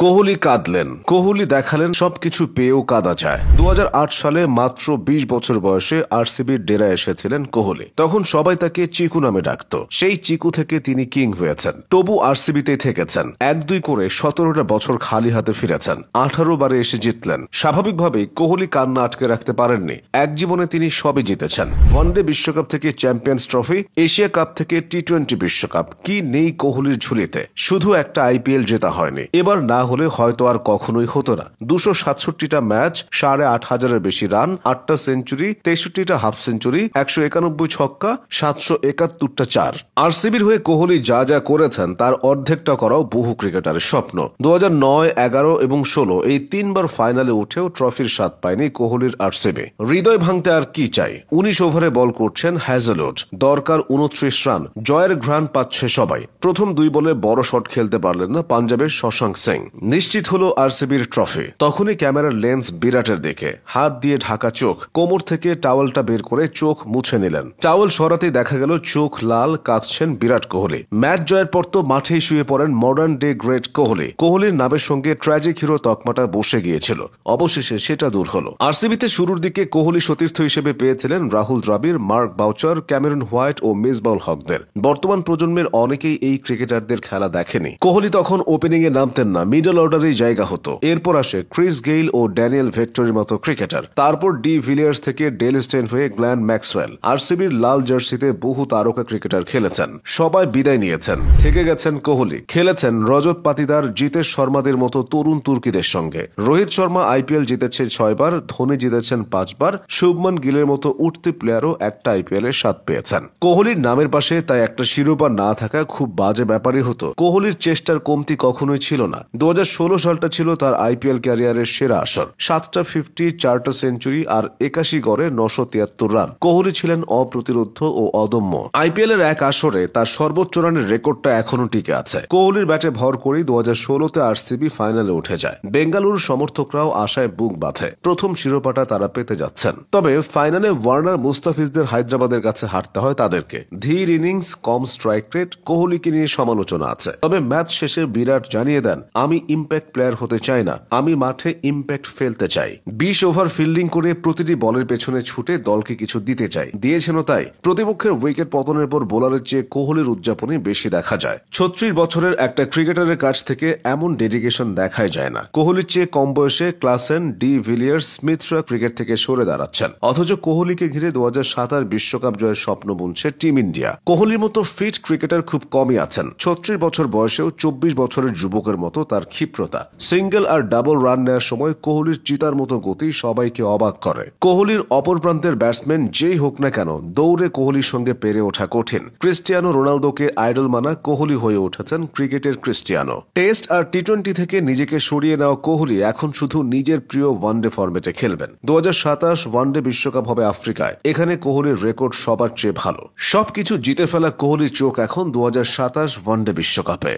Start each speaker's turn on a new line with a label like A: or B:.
A: কোহলি কাঁদলেন। কোহলি দেখালেন সবকিছু পেয়েও কাঁদা যায়। 2008 সালে মাত্র 20 বছর বয়সে আরসিবির ডেরায় এসেছিলেন কোহলি। তখন সবাই তাকে চিকু নামে ডাকত। সেই চিকু থেকে তিনি কিং হয়েছেন। তবু আরসিবিতেই থেকেছেন। 1-2 করে 17টা বছর খালি হাতে ফিরেছেন। 18 বারে এসে জিতলেন। স্বাভাবিকভাবেই কোহলি কান্না আটকে রাখতে পারেননি। এক জীবনে তিনি সবই জিতেছেন। ওয়ানডে বিশ্বকাপ থেকে চ্যাম্পিয়ন্স ট্রফি, এশিয়া কাপ থেকে টি-20 বিশ্বকাপ, কি নেই কোহলির ঝুলিতে। শুধু একটা আইপিএল জেতা হয়নি। এবার না হলে হয়তো আর কখনোই হতো না। 267টা ম্যাচ, 8,500-এর বেশি রান, 8টা সেঞ্চুরি, 63টা হাফ সেঞ্চুরি, 191 ছক্কা, 771টা চার। আরসিবির হয়ে কোহলি যা যা করেছেন তার অর্ধেকটা করাও বহু ক্রিকেটারের স্বপ্ন। 2009, 11 এবং 16 এই 3 বার ফাইনালে উঠেও ট্রফির স্বাদ পায়নি কোহলির আরসিবি। হৃদয় ভাঙতে আর কি চাই। 19 ওভারে বল করছেন হ্যাজেলউড। দরকার 29 রান। জয়ের ঘ্রাণ পাচ্ছে সবাই। প্রথম 2 বলে বড় শট খেলতে পারলেন না পাঞ্জাবের শশাঙ্ক সিং। নিশ্চিত হলো আরসিবির ট্রফি। তখনই ক্যামেরার লেন্স বিরাটের দিকে। হাত দিয়ে ঢাকা চোখ। কোমর থেকে টাওয়েলটা বের করে চোখ মুছে নিলেন। টাওয়েল সরাতেই দেখা গেল চোখ লাল, কাঁদছেন বিরাট কোহলি। ম্যাচ জয়ের পর তো মাঠেই শুয়ে পড়েন মডার্ন ডে গ্রেট কোহলি। কোহলির নামের সঙ্গে ট্র্যাজিক হিরো তকমাটা বসে গিয়েছিল। অবশেষে সেটা দূর হলো। আরসিবিতে শুরুর দিকে কোহলি সতীর্থ হিসেবে পেয়েছিলেন Rahul Dravid, mark voucher, Cameron white ও মিসবাউল হকদের। বর্তমান প্রজন্মের অনেকেই এই ক্রিকেটারদের খেলা দেখেনি। কোহলি তখন ওপেনিং এ নামতেন না, মিডল অর্ডারেই জায়গা হতো। এরপর আসে ক্রিস গেইল ও ড্যানিয়েল ভেক্টরির মতো ক্রিকেটার। তারপর ডি ভিলিয়ার্স থেকে ডেল স্টেন হয়ে গ্ল্যান ম্যাক্সওয়েল। আরসিবির লাল জার্সিতে বহু তারকা ক্রিকেটার খেলেছেন। সবাই বিদায় নিয়েছেন। থেকে গেছেন কোহলি। খেলেছেন রজত পাতিদার, জিতেশ শর্মাদের মতো তরুণ তুর্কিদের সঙ্গে। রোহিত শর্মা আইপিএল জিতেছে 6 বার, ধোনি জিতেছেন 5 বার, শুভমন গিলের মতো উঠতি প্লেয়ারও একটা আইপিএল এর স্বাদ পেয়েছেন। কোহলির নামের পাশে তাই একটা শিরোপা না থাকা খুব বাজে ব্যাপারই হতো। কোহলির চেষ্টার কমতি কখনোই ছিল না। 2016 সালটা ছিল তার আইপিএল ক্যারিয়ারের সেরা আসর। 7টা 50, 4টা সেঞ্চুরি আর 81 গড়ে 973 রান। কোহলি ছিলেন অপ্রতিরোধ্য ও অদম্য। আইপিএল এর এক আসরে তার সর্বোচ্চ রানের রেকর্ডটা এখনো টিকে আছে। কোহলির ব্যাটে ভর করেই 2016-তে আরসিবি ফাইনালে উঠে যায়। বেঙ্গালুরুর সমর্থকরাও আশায় বুক বাঁধে। প্রথম শিরোপাটা তারা পেতে যাচ্ছেন। তবে ফাইনালে ওয়ার্নার, মুস্তাফিজদের হায়দ্রাবাদের কাছে হারতে হয় তাদেরকে। ধীর ইনিংস, কম স্ট্রাইক রেট, কোহলিকে নিয়ে সমালোচনা আছে। তবে ম্যাচ শেষে বিরাট জানিয়ে দেন, আমি ইম্প্যাক্ট প্লেয়ার হতে চাই না, আমি মাঠে ইম্প্যাক্ট ফেলতে চাই। 20 ওভার ফিল্ডিং করে প্রতিটি বলের পেছনে ছুটে দলকে কিছু দিতে চাই। দিয়েছেনও তাই। প্রতিপক্ষের উইকেট পতনের পর বোলারের চেয়ে কোহলির উদযাপনই বেশি দেখা যায়। 36 বছরের একটা ক্রিকেটারের কাছ থেকে এমন ডেডিকেশন দেখাই যায় না। কোহলির চেয়ে কম বয়সে ক্লাসেন, ডি ভিলিয়ার্স, স্মিথরা ক্রিকেট থেকে সরে দাঁড়াচ্ছেন। অথচ কোহলিকে ঘিরে 2027 বিশ্বকাপ জয়ের স্বপ্ন বুনছে টিম ইন্ডিয়া। কোহলির মতো ফিট ক্রিকেটার খুব কমই আছেন। 36 বছর বয়সেও 24 বছরের যুবকের মতো তার ক্ষিপ্রতা। সিঙ্গেল আর ডাবল রান নেওয়ার সময় কোহলির চিতার মতো গতি সবাইকে অবাক করে। কোহলির অপর প্রান্তের ব্যাটসম্যান যেই হোক না কেন, দৌড়ে কোহলির সঙ্গে পেরে ওঠা কঠিন। ক্রিস্টিয়ানো রোনালদোকে আইডল মানা কোহলি হয়ে উঠেছেন ক্রিকেটের ক্রিস্টিয়ানো। টেস্ট আর টি-20 থেকে নিজেকে সরিয়ে নেওয়া কোহলি এখন শুধু নিজের প্রিয় ওয়ানডে ফরম্যাটে খেলবেন। 2027 ওয়ানডে বিশ্বকাপ হবে আফ্রিকায়। এখানে কোহলির রেকর্ড সবার চেয়ে ভালো। সবকিছু জিতে ফেলা কোহলির চোখ এখন 2027 ওয়ানডে বিশ্বকাপে।